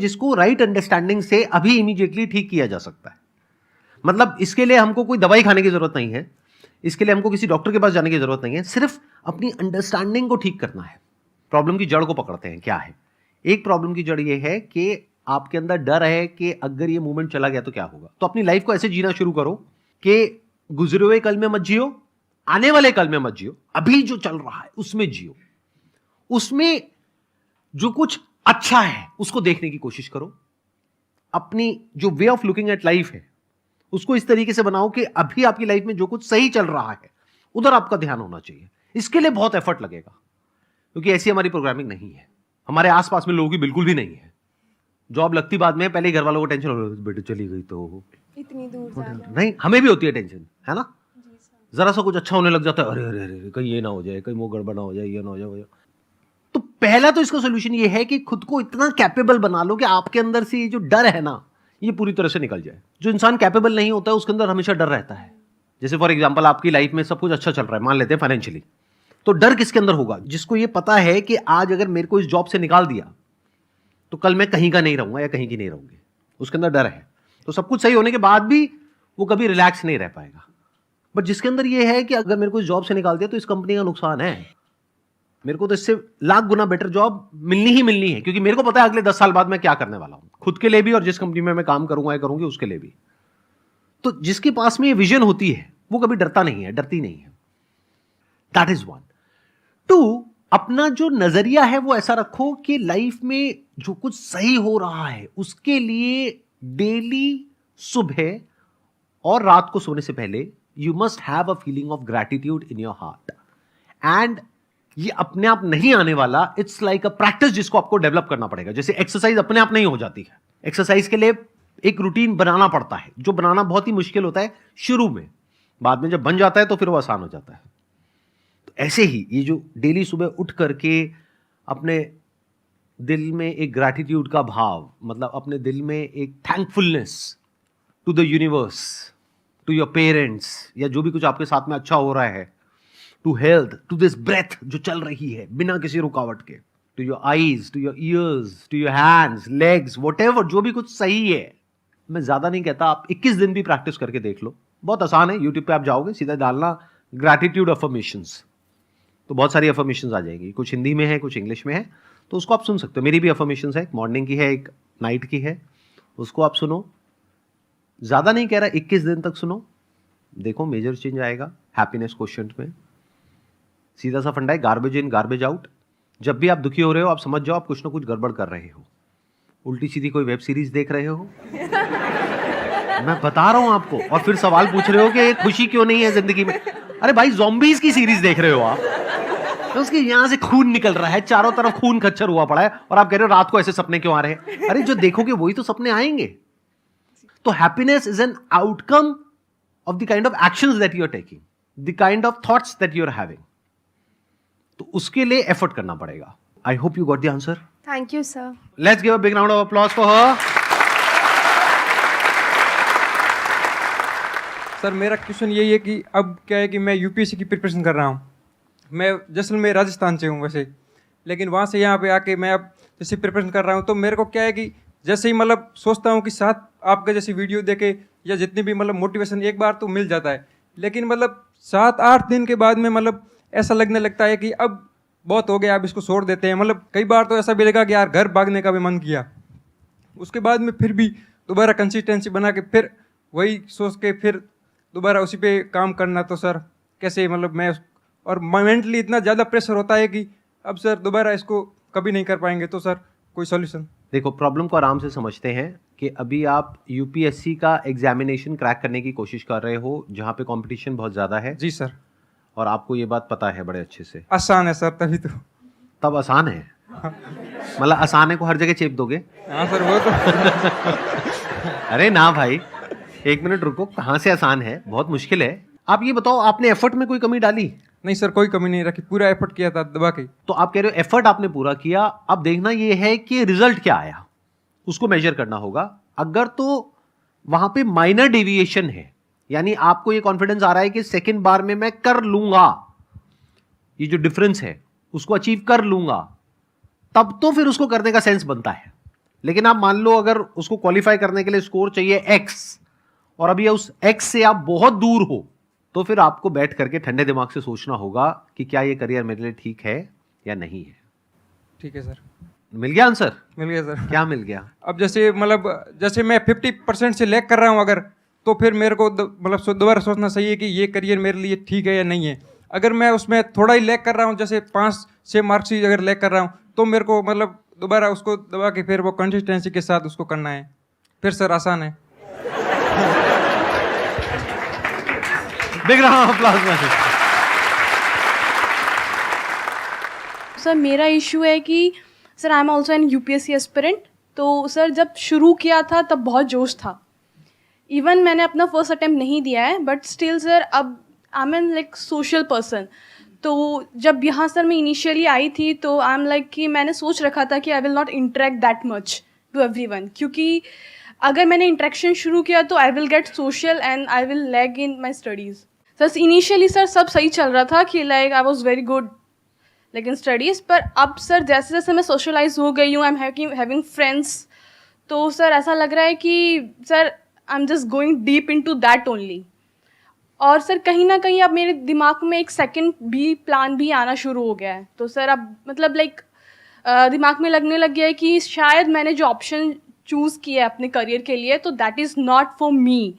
जिसको right understanding से अभी इमीडिएटली ठीक किया जा सकता है। मतलब इसके लिए हमको कोई दवाई खाने की जरूरत नहीं है, इसके लिए हमको किसी डॉक्टर के पास जाने की जरूरत नहीं है, सिर्फ अपनी अंडरस्टैंडिंग को ठीक करना है। प्रॉब्लम की जड़ को पकड़ते हैं, क्या है? एक प्रॉब्लम की जड़ ये है कि आपके अंदर डर है कि अगर ये मूवमेंट चला गया तो क्या होगा। तो अपनी लाइफ को ऐसे जीना शुरू करो कि गुजरे हुए कल में मत जियो, आने वाले कल में मत जियो, अभी जो चल रहा है उसमें जियो। उसमें जो कुछ अच्छा है उसको देखने की कोशिश करो। अपनी जो way of looking at life है उसको इस तरीके से बनाओ कि अभी आपकी लाइफ में जो कुछ सही चल रहा है उधर आपका ध्यान होना चाहिए। इसके लिए बहुत एफर्ट लगेगा, क्योंकि ऐसी हमारी प्रोग्रामिंग नहीं है। हमारे आसपास में लोगों की बिल्कुल भी नहीं है। जॉब लगती बाद में, पहले घर वालों को टेंशन हो रही है, बेटे चली गई तो इतनी दूर जाना। नहीं, हमें भी होती है टेंशन, है ना? जरा सा कुछ अच्छा होने लग जाता है, अरे अरे अरे कहीं ये ना हो जाए, कहीं वो गड़बड़ ना हो जाए, ये ना हो जाए। तो पहला तो इसका सोल्यूशन ये है कि खुद को इतना कैपेबल बना लो कि आपके अंदर से ये जो डर है ना, ये पूरी तरह से निकल जाए। जो इंसान कैपेबल नहीं होता है उसके अंदर हमेशा डर रहता है। जैसे फॉर एग्जांपल आपकी लाइफ में सब कुछ अच्छा चल रहा है, मान लेते हैं फाइनेंशियली, तो डर किसके अंदर होगा? जिसको ये पता है कि आज अगर मेरे को इस जॉब से निकाल दिया तो कल मैं कहीं का नहीं रहूंगा या कहीं की नहीं रहूंगी, उसके अंदर डर है। तो सब कुछ सही होने के बाद भी वो कभी रिलैक्स नहीं रह पाएगा। बट जिसके अंदर ये है कि अगर मेरे को इस जॉब से निकाल दिया तो इस कंपनी का नुकसान है, मेरे को तो इससे लाख गुना बेटर जॉब मिलनी ही मिलनी है, क्योंकि मेरे को पता है अगले 10 साल बाद मैं क्या करने वाला हूं, खुद के लिए भी और जिस कंपनी में मैं काम करूंगा या करूंगी उसके लिए भी। तो जिसके पास में ये विजन होती है वो कभी डरता नहीं है, डरती नहीं है। That is one. टू, अपना जो नजरिया है वो ऐसा रखो कि लाइफ में जो कुछ सही हो रहा है उसके लिए डेली सुबह और रात को सोने से पहले you must have a feeling of gratitude in your heart. And ये अपने आप नहीं आने वाला, इट्स लाइक अ प्रैक्टिस जिसको आपको डेवलप करना पड़ेगा। जैसे एक्सरसाइज अपने आप नहीं हो जाती है, एक्सरसाइज के लिए एक रूटीन बनाना पड़ता है, जो बनाना बहुत ही मुश्किल होता है शुरू में, बाद में जब बन जाता है तो फिर वो आसान हो जाता है। तो ऐसे ही ये जो डेली सुबह उठ करके अपने दिल में एक ग्रैटिट्यूड का भाव, मतलब अपने दिल में एक thankfulness to the universe, to your parents, या जो भी कुछ आपके साथ में अच्छा हो रहा है, to health, to this breath जो चल रही है बिना किसी रुकावट के, to your eyes, to your ears, to your hands, legs, whatever, जो भी कुछ सही है। मैं ज्यादा नहीं कहता, आप 21 दिन भी प्रैक्टिस करके देख लो, बहुत आसान है। यूट्यूब पे आप जाओगे, सीधा डालना ग्रैटिट्यूड अफर्मेशंस, तो बहुत सारी अफर्मेशंस आ जाएगी। कुछ हिंदी में है, कुछ इंग्लिश में है, तो उसको आप सुन सकते हो। मेरी भी अफर्मेशंस है, एक मॉर्निंग की है, एक नाइट की है, उसको आप सुनो। ज्यादा नहीं कह रहा, 21 दिन तक सुनो, देखो मेजर चेंज आएगा हैप्पीनेस क्वोशिएंट में। सीधा सा फंडा है, गार्बेज इन गार्बेज आउट। जब भी आप दुखी हो रहे हो आप समझ जाओ आप कुछ ना कुछ गड़बड़ कर रहे हो, उल्टी सीधी कोई वेब सीरीज देख रहे हो मैं बता रहा हूं आपको, और फिर सवाल पूछ रहे हो कि खुशी क्यों नहीं है जिंदगी में। अरे भाई, ज़ॉम्बीज की सीरीज देख रहे हो आप, तो उसके यहां से खून निकल रहा है, चारों तरफ खून खच्चर हुआ पड़ा है, और आप कह रहे हो रात को ऐसे सपने क्यों आ रहे हैं। अरे जो देखोगे वही तो सपने आएंगे। तो happiness is an outcome of the kind of actions that you are taking, the kind of thoughts that you are having. तो उसके लिए एफर्ट करना पड़ेगा। I hope you got the answer. Thank you sir. Let's give a big round of applause for her. Sir मेरा question यही है कि अब क्या है कि मैं यूपीएससी की प्रिपरेशन कर रहा हूँ। मैं जैसलमेर राजस्थान से हूँ वैसे, लेकिन वहाँ से यहाँ पे आके मैं अब जैसे प्रिपरेशन कर रहा हूँ, तो मेरे को क्या है कि जैसे ही मतलब सोचता हूँ कि साथ आपका जैसे वीडियो देखे या जितनी भी मतलब मोटिवेशन एक बार तो मिल जाता है, लेकिन मतलब 7-8 दिन के बाद में मतलब ऐसा लगने लगता है कि अब बहुत हो गया, अब इसको छोड़ देते हैं। मतलब कई बार तो ऐसा भी लगा कि यार घर भागने का भी मन किया। उसके बाद में फिर भी दोबारा कंसिस्टेंसी बना के फिर वही सोच के फिर दोबारा उसी पे काम करना। तो सर कैसे मतलब मैं, और मेंटली इतना ज़्यादा प्रेशर होता है कि अब सर दोबारा इसको कभी नहीं कर पाएंगे, तो सर कोई सॉल्यूशन? देखो, प्रॉब्लम को आराम से समझते हैं कि अभी आप यूपीएससी का एग्जामिनेशन क्रैक करने की कोशिश कर रहे हो, जहाँ पे कंपटीशन बहुत ज़्यादा है। जी सर। और आपको ये बात पता है बड़े अच्छे से। आसान है सर, तभी तो। तब आसान है? मतलब आसान है को हर जगह चेप दोगे? हाँ सर, वो तो अरे ना भाई, एक मिनट रुको, कहाँ से आसान है, बहुत मुश्किल है। आप ये बताओ, आपने एफर्ट में कोई कमी डाली? नहीं सर, कोई कमी नहीं रखी, पूरा एफर्ट किया था दबा के। तो आप कह रहे हो एफर्ट आपने पूरा किया, अब देखना ये है कि रिजल्ट क्या आया, उसको मेजर करना होगा। अगर तो वहां पे माइनर डेविएशन है, यानी आपको ये कॉन्फिडेंस आ रहा है कि सेकंड बार में मैं कर लूंगा, ये जो डिफरेंस है उसको अचीव कर लूंगा, तब तो फिर उसको करने का सेंस बनता है। लेकिन आप मान लो अगर उसको क्वालिफाई करने के लिए स्कोर चाहिए एक्स, और अभी उस एक्स से आप बहुत दूर हो, तो फिर आपको बैठ करके ठंडे दिमाग से सोचना होगा कि क्या ये करियर मेरे लिए ठीक है या नहीं है। ठीक है सर। मिल गया आंसर? मिल गया सर। क्या मिल गया? अब जैसे मतलब जैसे मैं 50% से लैग कर रहा हूँ अगर, तो फिर मेरे को मतलब दोबारा सोचना चाहिए कि ये करियर मेरे लिए ठीक है या नहीं है। अगर मैं उसमें थोड़ा ही लैग कर रहा हूँ, जैसे 5-6 मार्क्स ही अगर लैग कर रहा हूँ, तो मेरे को मतलब दोबारा उसको दबा के फिर वो कंसिस्टेंसी के साथ उसको करना है। फिर सर आसान है। देख रहा हूं अप्लाउज में। सर मेरा इशू है कि sir I am also an UPSC aspirant. तो सर जब शुरू किया था तब बहुत जोश था। इवन मैंने अपना फर्स्ट अटेम्प्ट नहीं दिया है, बट स्टिल सर अब I am an like social person. तो जब यहाँ सर मैं इनिशियली आई थी तो आई एम लाइक कि मैंने सोच रखा था कि I will not interact that much to everyone, क्योंकि अगर मैंने इंटरेक्शन शुरू किया तो I will get social and I will lag in my studies. Sir initially sir सब सही चल रहा था कि like I was very good लेकिन स्टडीज़, पर अब सर जैसे जैसे मैं सोशलाइज हो गई हूँ, आई एम हैविंग फ्रेंड्स, तो सर ऐसा लग रहा है कि sir I am just going deep in to that only. और सर कहीं ना कहीं अब मेरे दिमाग में एक सेकंड भी प्लान भी आना शुरू हो गया है। तो सर अब मतलब लाइक दिमाग में लगने लग गया है कि शायद मैंने जो ऑप्शन चूज़ किया है अपने करियर के लिए, तो that is not for me,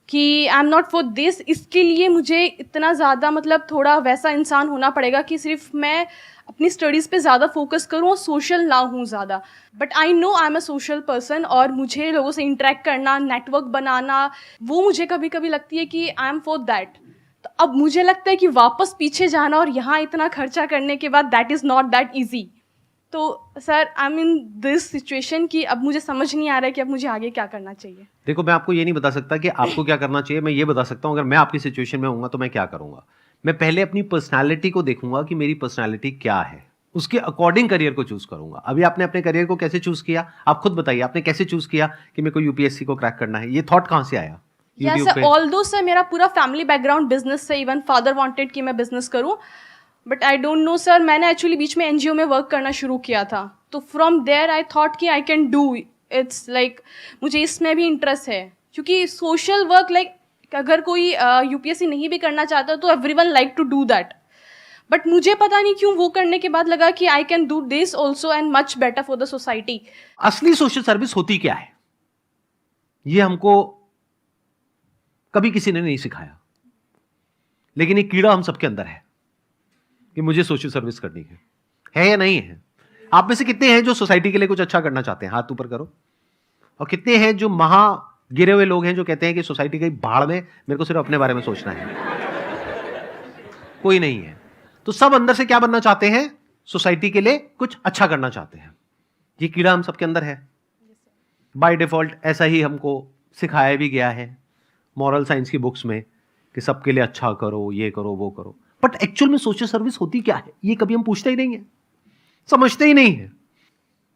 कि I am not for this. इसके लिए मुझे इतना ज़्यादा मतलब थोड़ा वैसा इंसान होना पड़ेगा कि सिर्फ मैं अपनी स्टडीज़ पे ज़्यादा फोकस करूँ और सोशल ना हूँ ज़्यादा। But I know I am a social person, और मुझे लोगों से इंटरेक्ट करना, नेटवर्क बनाना, वो मुझे कभी कभी लगती है कि आई एम फॉर दैट। तो अब मुझे लगता है कि वापस पीछे जाना और यहाँ इतना खर्चा करने के बाद that is not that easy. तो sir I am in this situation कि अब मुझे समझ नहीं आ रहा है कि अब मुझे आगे क्या करना चाहिए। देखो, मैं आपको ये नहीं बता सकता कि आपको क्या करना चाहिए। मैं ये बता सकता हूं अगर मैं आपकी सिचुएशन में होऊंगा तो मैं क्या करूंगा। मैं पहले अपनी पर्सनालिटी को देखूंगा कि मेरी पर्सनालिटी क्या है, उसके अकॉर्डिंग करियर को चूज करूंगा। अभी आपने अपने करियर को कैसे चूज किया, आप खुद बताइए, आपने कैसे चूज किया कि मेरे को यूपीएससी को क्रैक करना है? ये थॉट कहां से आया? यस सर, ऑल्दो सर मेरा पूरा फैमिली बैकग्राउंड बिजनेस से, इवन फादर वांटेड कि मैं बिजनेस करूं, but I don't know sir, मैंने एक्चुअली बीच में एनजीओ में वर्क करना शुरू किया था। तो फ्रॉम देयर आई थॉट कि I can do it's like मुझे इसमें भी इंटरेस्ट है, क्योंकि सोशल वर्क लाइक अगर कोई यूपीएससी नहीं भी करना चाहता तो everyone like to do that. But मुझे पता नहीं क्यों वो करने के बाद लगा कि I can do this also and much better for the society. असली सोशल सर्विस होती क्या है, ये हमको कभी किसी ने नहीं सिखाया, लेकिन एक कीड़ा हम सबके अंदर है कि मुझे सोशल सर्विस करनी है या नहीं है? आप में से कितने हैं जो सोसाइटी के लिए कुछ अच्छा करना चाहते हैं? हाथ ऊपर करो। और कितने हैं जो महा गिरे हुए लोग हैं जो कहते हैं कि सोसाइटी की भाड़ में, मेरे को सिर्फ अपने बारे में सोचना है? कोई नहीं है। तो सब अंदर से क्या बनना चाहते हैं? सोसाइटी के लिए कुछ अच्छा करना चाहते हैं। ये कीड़ा हम सबके अंदर है, बाय डिफॉल्ट ऐसा ही हमको सिखाया भी गया है मॉरल साइंस की बुक्स में कि सबके लिए अच्छा करो, ये करो, वो करो। बट एक्चुअल में सोशल सर्विस होती क्या है, ये कभी हम पूछते ही नहीं है, समझते ही नहीं है।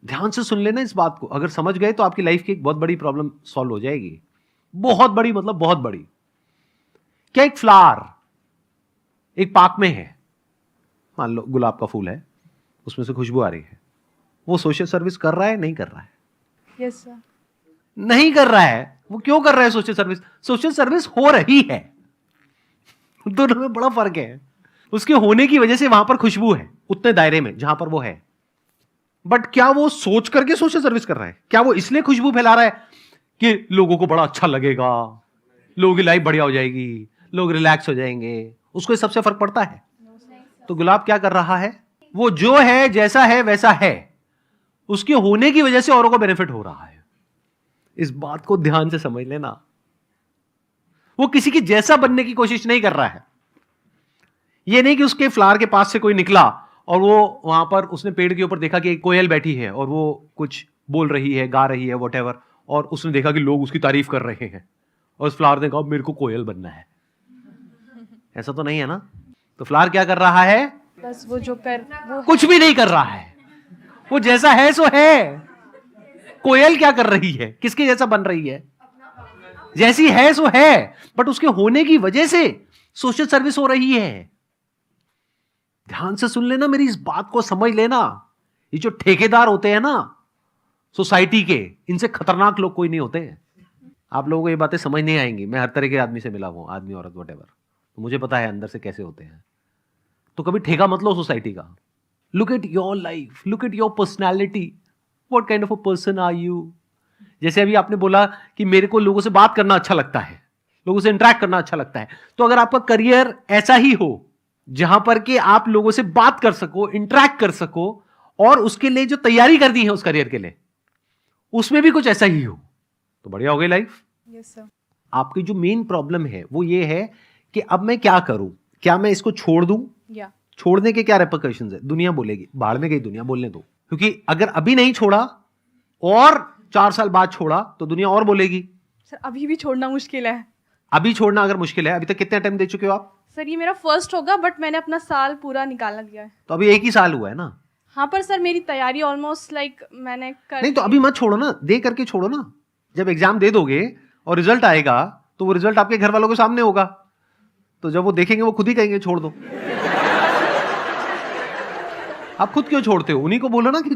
ध्यान से सुन लेना इस बात को, अगर समझ गए तो आपकी लाइफ की एक बहुत बड़ी प्रॉब्लम सॉल्व हो जाएगी। बहुत बड़ी, मतलब बहुत बड़ी। क्या एक फ्लावर एक पार्क में है, मान लो गुलाब का फूल है, उसमें से खुशबू आ रही है, वो सोशल सर्विस कर रहा है नहीं कर रहा है? Yes sir. नहीं कर रहा है। वो क्यों कर रहा है सोशल सर्विस? सोशल सर्विस हो रही है। दोनों में बड़ा फर्क है। उसके होने की वजह से वहां पर खुशबू है उतने दायरे में जहां पर वो है, बट क्या वो सोच करके सोशल सर्विस कर रहा है? क्या वो इसलिए खुशबू फैला रहा है कि लोगों को बड़ा अच्छा लगेगा, लोगों की लाइफ बढ़िया हो जाएगी, लोग रिलैक्स हो जाएंगे? उसको सबसे फर्क पड़ता है? तो गुलाब क्या कर रहा है? वो जो है, जैसा है वैसा है, उसके होने की वजह से औरों को बेनिफिट हो रहा है। इस बात को ध्यान से समझ लेना। वो किसी की जैसा बनने की कोशिश नहीं कर रहा है। ये नहीं कि उसके फ्लावर के पास से कोई निकला और वो वहां पर उसने पेड़ के ऊपर देखा कि एक कोयल बैठी है और वो कुछ बोल रही है, गा रही है, व्हाटएवर, और उसने देखा कि लोग उसकी तारीफ कर रहे हैं और उस फ्लावर ने कहा मेरे को कोयल बनना है। ऐसा तो नहीं है ना? तो फ्लावर क्या कर रहा है? बस वो जो कर वो कुछ भी नहीं कर रहा है। वो जैसा है सो है। कोयल क्या कर रही है? किसके जैसा बन रही है? जैसी है सो है, बट उसके होने की वजह से सोशल सर्विस हो रही है। ध्यान से सुन लेना, मेरी इस बात को समझ लेना। ये जो ठेकेदार होते हैं ना, सोसाइटी के, इनसे खतरनाक लोग कोई नहीं होते हैं। आप लोगों को ये बातें समझ नहीं आएंगी। मैं हर तरह के आदमी से मिला हूं, आदमी औरत वटेवर, तो मुझे पता है अंदर से कैसे होते हैं। तो कभी ठेका मत लो सोसाइटी का। Look at your life, look at your personality, what kind of a person are you. जैसे अभी आपने बोला कि मेरे को लोगों से बात करना अच्छा लगता है, लोगों से इंटरेक्ट करना अच्छा लगता है, तो अगर आपका करियर ऐसा ही हो जहां पर कि आप लोगों से बात कर सको, इंटरेक्ट कर सको, और उसके लिए जो तैयारी कर दी है उस करियर के लिए उसमें भी कुछ ऐसा ही हो, तो बढ़िया हो गई लाइफ। Yes sir. आपकी जो मेन प्रॉब्लम है वो ये है कि अब मैं क्या करूं, क्या मैं इसको छोड़ दूं? या छोड़ने के क्या रेपरकशंस है? दुनिया बोलेगी, बाहर में गई दुनिया, बोलने दो। क्योंकि अगर अभी नहीं छोड़ा और 4 साल बाद छोड़ा तो दुनिया और बोलेगी। सर अभी भी छोड़ना मुश्किल है। अभी छोड़ना अगर मुश्किल है, अभी तक कितने अटेम्प्ट दे चुके हो आप? सर ये मेरा फर्स्ट होगा, बट मैंने अपना साल पूरा निकालना दिया है। तो अभी 1 ही साल हुआ है ना। हाँ पर सर मेरी तैयारी ऑलमोस्ट लाइक मैंने कर नहीं तो अभी मत छोड़ो ना, दे करके छोड़ो ना। जब एग्जाम दे दोगे और रिजल्ट आएगा तो वो रिजल्ट आपके घर वालों के सामने होगा, तो जब वो देखेंगे वो खुद ही कहेंगे छोड़ दो। आप खुद क्यों छोड़ते हो? उन्हीं को बोलो ना कि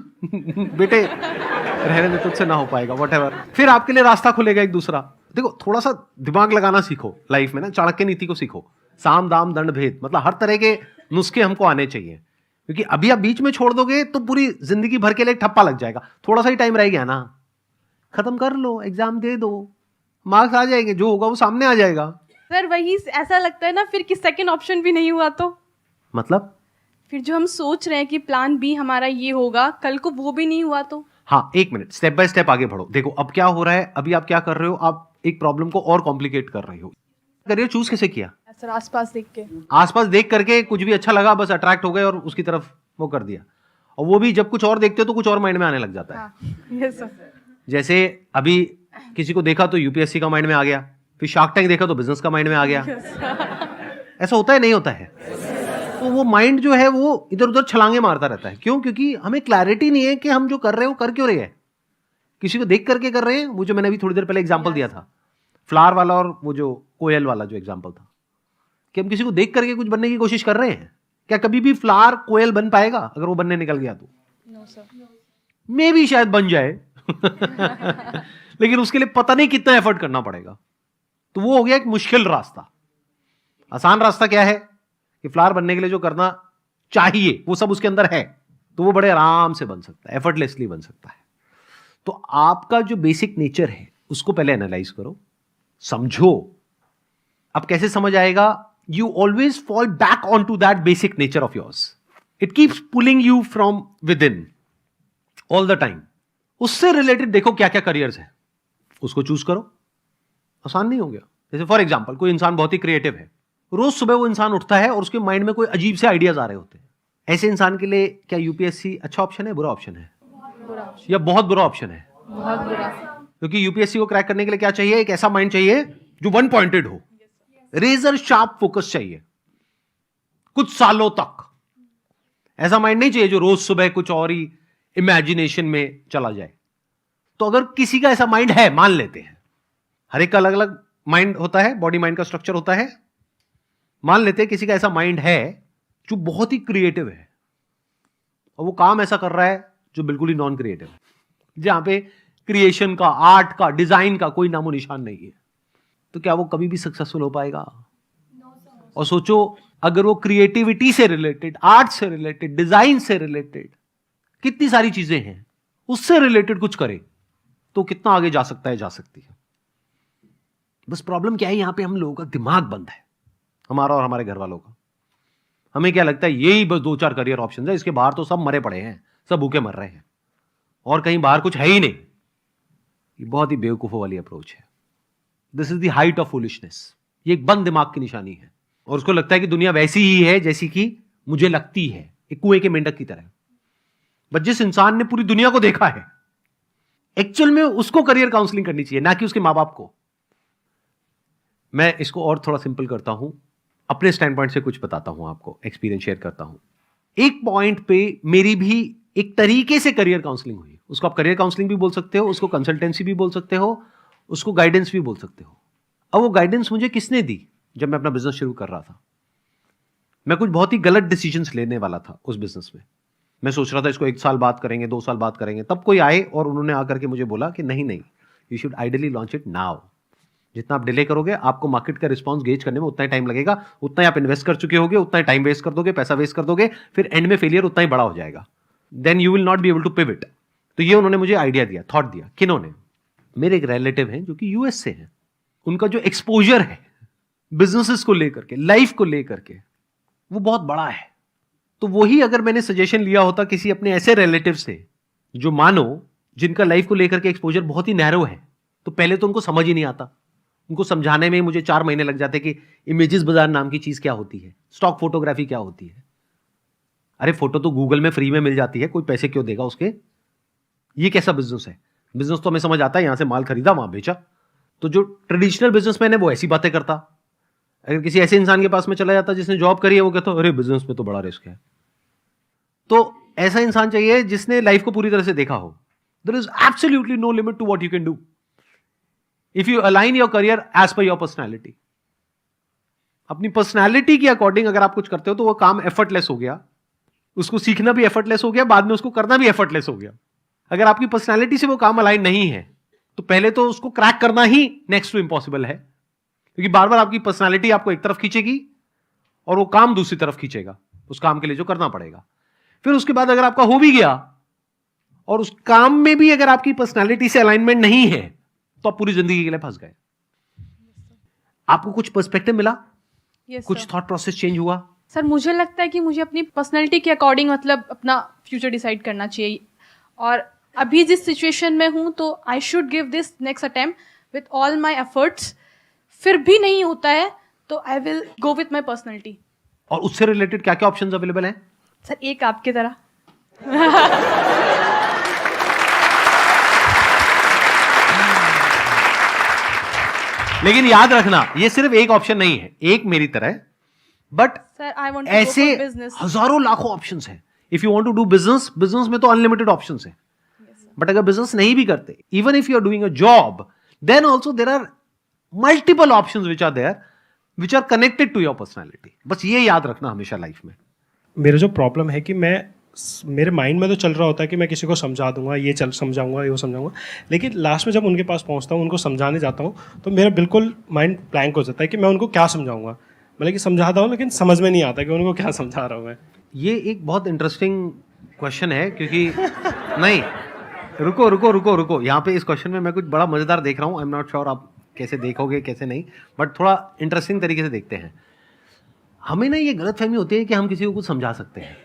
बेटे रहने दे, तुझसे ना हो पाएगा, व्हाटएवर। फिर आपके लिए रास्ता खुलेगा एक दूसरा। देखो थोड़ा सा दिमाग लगाना सीखो लाइफ में ना, चाणक्य नीति को सीखो। साम दाम दंड भेद, मतलब हर तरह के नुस्खे हमको आने चाहिए, क्योंकि अभी आप बीच में छोड़ दोगे तो पूरी जिंदगी भर के लिए ठप्पा लग जाएगा। थोड़ा सा ही टाइम रह गया ना, खत्म कर लो, एग्जाम दे दो, मार्क्स आ जाएंगे, जो होगा वो सामने आ जाएगा। सर वही ऐसा लगता है ना फिर कि सेकंड ऑप्शन भी नहीं हुआ तो मतलब फिर जो हम सोच रहे हैं कि प्लान बी हमारा ये होगा, कल को वो भी नहीं हुआ तो। हाँ, एक मिनट, स्टेप बाय स्टेप आगे बढ़ो। देखो अब क्या हो रहा है, अभी आप क्या कर रहे हो, आप एक प्रॉब्लम को और कॉम्प्लिकेट कर रहे हो। करियर चूज कैसे किया? सर आसपास देख के। आसपास देख करके कुछ भी अच्छा लगा, बस अट्रैक्ट हो गए और उसकी तरफ वो कर दिया। और वो भी जब कुछ और देखते हो तो कुछ और माइंड में आने लग जाता है। हाँ यस सर। जैसे अभी किसी को देखा तो यूपीएससी का माइंड में आ गया, फिर शार्क टैंक देखा तो बिजनेस का माइंड में आ गया। ऐसा होता है नहीं होता है? तो वो माइंड जो है वो इधर उधर छलांगे मारता रहता है। क्यों? क्योंकि हमें क्लैरिटी नहीं है कि हम जो कर रहे हैं वो कर क्यों रहे हैं। किसी को देख करके कर रहे हैं, वो जो मैंने अभी थोड़ी देर पहले एग्जांपल दिया था फ्लावर वाला और वो जो कोयल वाला जो एग्जांपल था, कि हम किसी को देख करके कुछ बनने की कोशिश कर रहे हैं। क्या कभी भी फ्लावर कोयल बन पाएगा? अगर वो बनने निकल गया तो नो सर। मे भी शायद बन जाए लेकिन उसके लिए पता नहीं कितना एफर्ट करना पड़ेगा। तो वो हो गया एक मुश्किल रास्ता। आसान रास्ता क्या है कि फ्लावर बनने के लिए जो करना चाहिए वो सब उसके अंदर है, तो वो बड़े आराम से बन सकता है, एफर्टलेसली बन सकता है। तो आपका जो बेसिक नेचर है उसको पहले एनालाइज करो, समझो। अब कैसे समझ आएगा? You always fall back on to that basic nature of yours. It keeps pulling you from with in all the time. उससे रिलेटेड देखो क्या क्या करियर्स है, उसको चूज करो। आसान नहीं हो गया। जैसे फॉर एग्जाम्पल कोई इंसान बहुत ही क्रिएटिव है, रोज सुबह वो इंसान उठता है और उसके माइंड में कोई अजीब से आइडियाज आ रहे होते हैं। ऐसे इंसान के लिए क्या यूपीएससी अच्छा ऑप्शन है, बुरा ऑप्शन है, या बहुत बुरा ऑप्शन है? बहुत बुरा। क्योंकि यूपीएससी को क्रैक करने के लिए क्या चाहिए? एक ऐसा माइंड चाहिए जो वन पॉइंटेड हो, रेजर शार्प फोकस चाहिए कुछ सालों तक। ऐसा माइंड नहीं चाहिए जो रोज सुबह कुछ और ही इमेजिनेशन में चला जाए। तो अगर किसी का ऐसा माइंड है, मान लेते हैं, हर एक का अलग अलग माइंड होता है, बॉडी माइंड का स्ट्रक्चर होता है। मान लेते हैं किसी का ऐसा माइंड है जो बहुत ही क्रिएटिव है और वो काम ऐसा कर रहा है जो बिल्कुल ही नॉन क्रिएटिव है, जहां पे क्रिएशन का, आर्ट का, डिजाइन का कोई नामो निशान नहीं है। तो क्या वो कभी भी सक्सेसफुल हो पाएगा? और सोचो अगर वो क्रिएटिविटी से रिलेटेड, आर्ट से रिलेटेड, डिजाइन से रिलेटेड, कितनी सारी चीजें हैं, उससे रिलेटेड कुछ करे तो कितना आगे जा सकता है, जा सकती है। बस प्रॉब्लम क्या है, यहां पे हम लोगों का दिमाग बंद है, हमारा और हमारे घर वालों का। हमें क्या लगता है यही बस 2-4 करियर ऑप्शन है, इसके बाहर तो सब मरे पड़े हैं, सब भूखे मर रहे हैं और कहीं बाहर कुछ है ही नहीं। ये बहुत ही बेवकूफों वाली अप्रोच है। This is the height of foolishness. ये एक बंद दिमाग की निशानी है और उसको लगता है कि दुनिया वैसी ही है जैसी कि मुझे लगती है, एक कुएं के मेंढक की तरह। बट जिस इंसान ने पूरी दुनिया को देखा है, एक्चुअल में उसको करियर काउंसलिंग करनी चाहिए, ना कि उसके मां बाप को। मैं इसको और थोड़ा सिंपल करता हूं, अपने स्टैंड पॉइंट से कुछ बताता हूं आपको, एक्सपीरियंस शेयर करता हूं। एक पॉइंट पे मेरी भी एक तरीके से करियर काउंसलिंग हुई। उसको आप करियर काउंसलिंग भी बोल सकते हो, उसको कंसल्टेंसी भी बोल सकते हो, उसको गाइडेंस भी बोल सकते हो। अब वो गाइडेंस मुझे किसने दी? जब मैं अपना बिजनेस शुरू कर रहा था, मैं कुछ बहुत ही गलत डिसीजंस लेने वाला था उस बिजनेस में। मैं सोच रहा था इसको 1 साल बाद करेंगे, 2 साल बाद करेंगे, तब कोई आए और उन्होंने आकर के मुझे बोला कि नहीं नहीं, you should ideally launch it now. जितना आप डिले करोगे आपको मार्केट का रिस्पांस गेज करने में उतना ही टाइम लगेगा, उतना ही आप इन्वेस्ट कर चुके होगे, उतना ही टाइम वेस्ट कर दोगे, पैसा वेस्ट कर दोगे, फिर एंड में फेलियर उतना ही बड़ा हो जाएगा, then you will not be able to pivot. तो ये उन्होंने मुझे आइडिया दिया, थॉट दिया। किन्होंने? मेरे एक रिलेटिव हैं जो कि यूएस से हैं, उनका जो एक्सपोजर है बिजनेसेस को लेकर के, लाइफ को लेकर के, वो बहुत बड़ा है। तो वही अगर मैंने सजेशन लिया होता किसी अपने ऐसे रिलेटिव से जो मानो जिनका लाइफ को लेकर के एक्सपोजर बहुत ही नैरो है, तो पहले तो उनको समझ ही नहीं आता। उनको समझाने में मुझे 4 महीने लग जाते कि इमेजेस बाजार नाम की चीज क्या होती है, स्टॉक फोटोग्राफी क्या होती है। अरे फोटो तो गूगल में फ्री में मिल जाती है, कोई पैसे क्यों देगा उसके? ये कैसा बिजनेस है? बिजनेस तो हमें समझ आता है, यहां से माल खरीदा वहां बेचा। तो जो ट्रेडिशनल बिजनेसमैन है वो ऐसी बातें करता। अगर किसी ऐसे इंसान के पास में चला जाता जिसने जॉब करी है, वो कहता अरे बिजनेस में तो बड़ा रिस्क है। तो ऐसा इंसान चाहिए जिसने लाइफ को पूरी तरह से देखा हो। There is absolutely no limit to what you can do if you align your career as per your personality. अपनी पर्सनैलिटी के अकॉर्डिंग अगर आप कुछ करते हो तो वो काम एफर्टलेस हो गया, उसको सीखना भी एफर्टलेस हो गया, बाद में उसको करना भी एफर्टलेस हो गया। अगर आपकी पर्सनैलिटी से वो काम अलाइन नहीं है तो पहले तो उसको क्रैक करना ही नेक्स्ट टू इम्पॉसिबल है, क्योंकि बार बार आपकी पर्सनैलिटी आपको एक तरफ खींचेगी और वो काम दूसरी तरफ खींचेगा, उस काम के लिए जो करना पड़ेगा। फिर उसके बाद अगर आपका हो भी गया और उस काम में भी अगर आपकी पर्सनैलिटी से अलाइनमेंट नहीं है तो आप पूरी जिंदगी के लिए फंस गए। आपको कुछ पर्सपेक्टिव मिला? Yes, कुछ sir. थॉट प्रोसेस चेंज हुआ? सर मुझे लगता है कि मुझे अपनी पर्सनैलिटी के अकॉर्डिंग मतलब अपना फ्यूचर डिसाइड करना चाहिए, और अभी जिस सिचुएशन में हूँ तो I should give this next attempt with all my efforts. फिर भी नहीं होता है तो I will go with my personality. और उससे रिलेटेड क्या क्या ऑप्शंस अवेलेबल हैं? सर एक आपकी तरह। लेकिन याद रखना ये सिर्फ एक ऑप्शन नहीं है, एक मेरी तरह, बट सर आई वांट ऐसे टू बिजनेस। हजारों लाखों ऑप्शंस हैं। If you want to do business, business में तो अनलिमिटेड ऑप्शंस हैं। बट अगर बिजनेस नहीं भी करते, even if you are doing a job, then also there are multiple options which are there which are connected to your personality. बस ये याद रखना हमेशा लाइफ में। मेरा जो प्रॉब्लम है कि मेरे माइंड में तो चल रहा होता है कि मैं किसी को समझा दूंगा, ये समझाऊंगा, ये समझाऊंगा, लेकिन लास्ट में जब उनके पास पहुंचता हूँ, उनको समझाने जाता हूँ, तो मेरा बिल्कुल माइंड ब्लैंक हो जाता है कि मैं उनको क्या समझाऊंगा। मतलब कि समझाता हूँ लेकिन समझ में नहीं आता कि उनको क्या समझा रहा हूँ मैं। ये एक बहुत इंटरेस्टिंग क्वेश्चन है, क्योंकि नहीं, रुको, यहाँ पे इस क्वेश्चन में मैं कुछ बड़ा मजेदार देख रहा हूँ। आई एम नॉट श्योर आप कैसे देखोगे कैसे नहीं, बट थोड़ा इंटरेस्टिंग तरीके से देखते हैं। हमें ना ये गलतफहमी होती है कि हम किसी को कुछ समझा सकते हैं,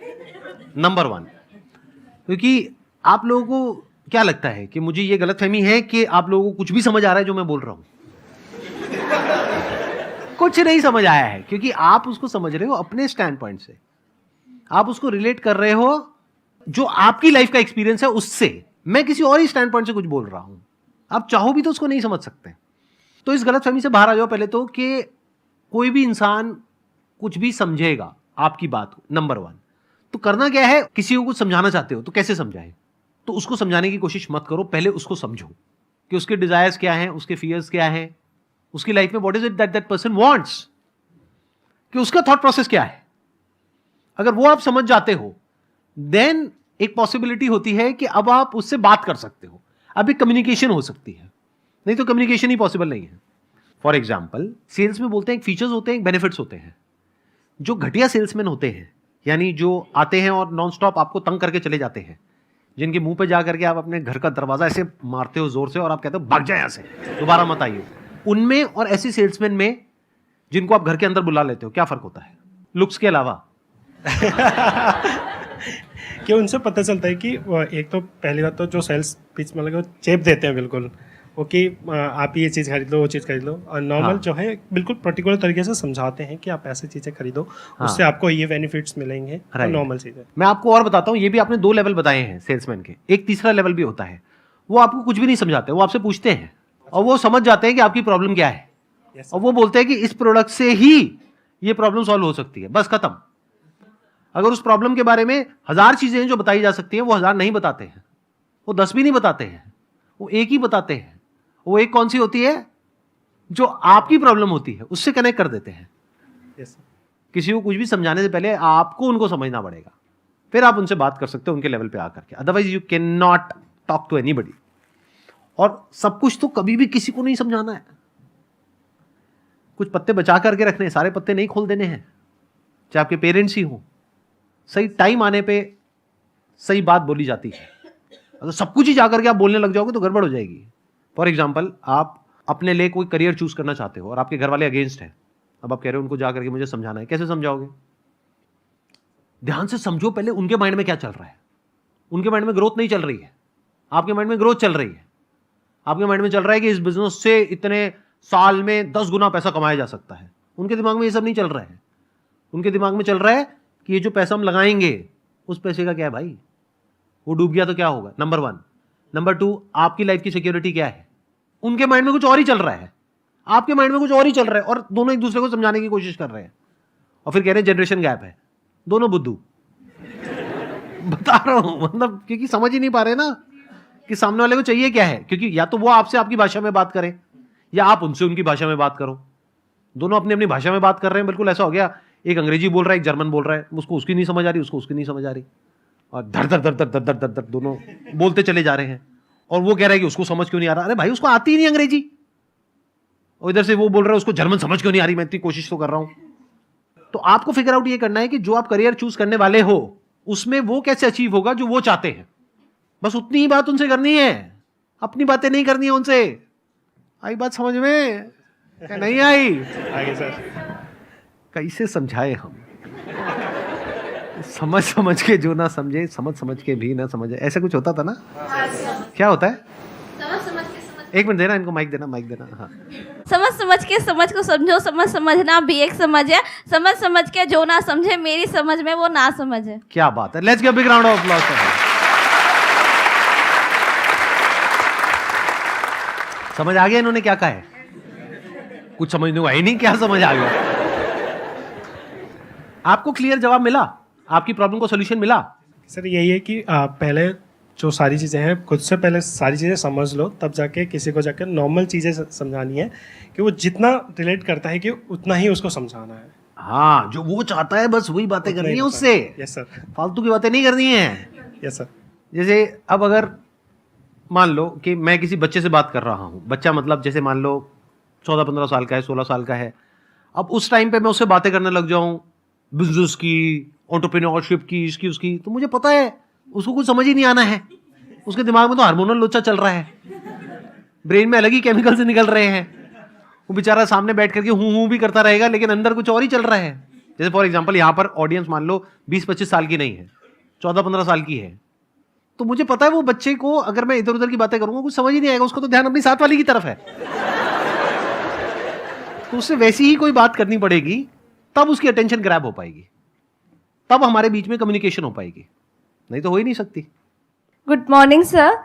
नंबर 1। क्योंकि आप लोगों को क्या लगता है कि मुझे ये गलतफहमी है कि आप लोगों को कुछ भी समझ आ रहा है जो मैं बोल रहा हूं। कुछ नहीं समझ आया है, क्योंकि आप उसको समझ रहे हो अपने स्टैंड पॉइंट से, आप उसको रिलेट कर रहे हो जो आपकी लाइफ का एक्सपीरियंस है उससे। मैं किसी और ही स्टैंड पॉइंट से कुछ बोल रहा हूं, आप चाहो भी तो उसको नहीं समझ सकते। तो इस गलतफहमी से बाहर आ जाओ पहले तो, कि कोई भी इंसान कुछ भी समझेगा आपकी बात को, नंबर 1। तो करना क्या है, किसी को कुछ समझाना चाहते हो तो कैसे समझाएं? तो उसको समझाने की कोशिश मत करो, पहले उसको समझो कि उसके डिजायर्स क्या हैं, उसके फियर्स क्या हैं, उसकी लाइफ में what is it that person wants, कि उसका थॉट प्रोसेस क्या है। अगर वो आप समझ जाते हो, देन एक पॉसिबिलिटी होती है कि अब आप उससे बात कर सकते हो, अब एक कम्युनिकेशन हो सकती है। नहीं तो कम्युनिकेशन ही पॉसिबल नहीं है। फॉर एग्जाम्पल, सेल्स में बोलते हैं एक फीचर्स होते हैं, एक बेनिफिट्स होते हैं। जो घटिया सेल्समैन होते हैं, यानी जो आते हैं और नॉन स्टॉप आपको तंग करके चले जाते हैं, जिनके मुंह पे जा करके आप अपने घर का दरवाजा ऐसे मारते हो जोर से और आप कहते हो भाग जाए यहाँ से, दोबारा मत आइए, उनमें और ऐसे सेल्समैन में जिनको आप घर के अंदर बुला लेते हो, क्या फर्क होता है लुक्स के अलावा? कि उनसे पता चलता है कि एक तो पहली बात तो जो सेल्स पिच में लगे वो चेप देते हैं बिल्कुल, वो कि आप ये चीज़ खरीद लो, वो चीज़ खरीद लो। और नॉर्मल हाँ। जो है बिल्कुल पर्टिकुलर तरीके से समझाते हैं कि आप ऐसी चीज़ें खरीदो, हाँ। उससे आपको ये बेनिफिट्स मिलेंगे। नॉर्मल चीज़ें मैं आपको और बताता हूँ, ये भी आपने 2 लेवल बताए हैं सेल्समैन के, एक तीसरा लेवल भी होता है। वो आपको कुछ भी नहीं समझाते, वो आपसे पूछते हैं और वो समझ जाते हैं कि आपकी प्रॉब्लम क्या है, और वो बोलते हैं कि इस प्रोडक्ट से ही ये प्रॉब्लम सॉल्व हो सकती है, बस खत्म। अगर उस प्रॉब्लम के बारे में 1000 चीजें हैं जो बताई जा सकती हैं, वो 1000 नहीं बताते हैं, वो 10 भी नहीं बताते हैं, वो एक ही बताते हैं। वो एक कौन सी होती है? जो आपकी प्रॉब्लम होती है उससे कनेक्ट कर देते हैं। Yes. किसी को कुछ भी समझाने से पहले आपको उनको समझना पड़ेगा, फिर आप उनसे बात कर सकते हो उनके लेवल पे आकर के, otherwise you can not talk to anybody. और सब कुछ तो कभी भी किसी को नहीं समझाना है, कुछ पत्ते बचा करके रखने हैं, सारे पत्ते नहीं खोल देने हैं, चाहे आपके पेरेंट्स ही हों। सही टाइम आने पे सही बात बोली जाती है, अगर सब कुछ ही जाकर के आप बोलने लग जाओगे तो गड़बड़ हो जाएगी। फॉर एग्जाम्पल, आप अपने लिए कोई करियर चूज करना चाहते हो और आपके घर वाले अगेंस्ट हैं, अब आप कह रहे हो उनको जाकर के मुझे समझाना है, कैसे समझाओगे? ध्यान से समझो पहले उनके माइंड में क्या चल रहा है। उनके माइंड में ग्रोथ नहीं चल रही है, आपके माइंड में ग्रोथ चल रही है। आपके माइंड में चल रहा है कि इस बिजनेस से इतने साल में 10 गुना पैसा कमाया जा सकता है। उनके दिमाग में ये सब नहीं चल रहा है, उनके दिमाग में चल रहा है कि ये जो पैसा हम लगाएंगे उस पैसे का क्या है भाई, वो डूब गया तो क्या होगा, नंबर 1। नंबर 2, आपकी लाइफ की सिक्योरिटी क्या है। उनके माइंड में कुछ और ही चल रहा है, आपके माइंड में कुछ और ही चल रहा है, और दोनों एक दूसरे को समझाने की कोशिश कर रहे हैं और फिर कह रहे हैं जनरेशन गैप है। दोनों बुद्धू बता रहा हूं, मतलब क्योंकि समझ ही नहीं पा रहे ना कि सामने वाले को चाहिए क्या है। क्योंकि या तो वो आपसे आपकी भाषा में बात करें या आप उनसे उनकी भाषा में बात करो। दोनों अपनी अपनी भाषा में बात कर रहे हैं, बिल्कुल ऐसा हो गया, एक अंग्रेजी बोल रहा है, एक जर्मन बोल रहा है, उसको उसकी नहीं समझ आ रही, उसको उसकी नहीं समझ आ रही, और धर धर धर धर धर धर धर धर दोनों बोलते चले जा रहे हैं। और वो कह रहा है कि उसको समझ क्यों नहीं आ रहा। अरे भाई उसको आती ही नहीं अंग्रेजी, और इधर से वो बोल रहा है उसको जर्मन समझ क्यों नहीं आ रही, मैं इतनी कोशिश तो कर रहा हूं। तो आपको फिगर आउट ये करना है कि जो आप करियर चूज करने वाले हो उसमें वो कैसे अचीव होगा जो वो चाहते हैं। बस उतनी ही बात उनसे करनी है, अपनी बातें नहीं करनी है उनसे। आई बात समझ में? नहीं आई? आगे सर। कैसे समझाए हम? समझ समझ के जो ना समझे, समझ समझ के भी ना समझे, ऐसा कुछ होता था ना? क्या होता है? एक मिनट देना, इनको माइक देना, माइक देना। हाँ, समझ समझ के समझ को समझो, समझ समझना भी एक समझ है। समझ समझ के जो ना समझे मेरी समझ में वो ना समझ है। क्या बात है, let's give a big round of applause. समझ आ गया इन्होंने क्या कहा है? कुछ समझने को है नहीं, क्या समझ आ गया? आपको क्लियर जवाब मिला, आपकी प्रॉब्लम को सॉल्यूशन मिला? सर यही है कि पहले जो सारी चीज़ें हैं खुद से पहले सारी चीज़ें समझ लो, तब जाके किसी को जाकर नॉर्मल चीज़ें समझानी है कि वो जितना रिलेट करता है कि उतना ही उसको समझाना है। हाँ, जो वो चाहता है बस वही बातें करनी है उससे। Yes sir. फालतू की बातें नहीं करनी है। Yes sir. जैसे अब अगर मान लो कि मैं किसी बच्चे से बात कर रहा हूँ, बच्चा मतलब जैसे मान लो 14-15 साल का है, 16 साल का है। अब उस टाइम पे मैं उससे बातें करने लग जाऊँ बिजनेस की, एंटरप्रेन्योरशिप की, इसकी उसकी, तो मुझे पता है उसको कुछ समझ ही नहीं आना है। उसके दिमाग में तो हार्मोनल लोचा चल रहा है, ब्रेन में अलग ही केमिकल से निकल रहे हैं। वो बेचारा सामने बैठ करके हूँ भी करता रहेगा, लेकिन अंदर कुछ और ही चल रहा है। जैसे फॉर एग्जांपल यहाँ पर ऑडियंस मान लो 20-25 साल की नहीं है, 14-15 साल की है, तो मुझे पता है वो बच्चे को अगर मैं इधर उधर की बातें करूंगा कुछ समझ ही नहीं आएगा। उसको तो ध्यान अपनी साथ वाली की तरफ है, तो उससे वैसी ही कोई बात करनी पड़ेगी, तब उसकी अटेंशन ग्रैब हो पाएगी, तब हमारे बीच में कम्युनिकेशन हो पाएगी, नहीं तो हो ही नहीं सकती। Good morning sir.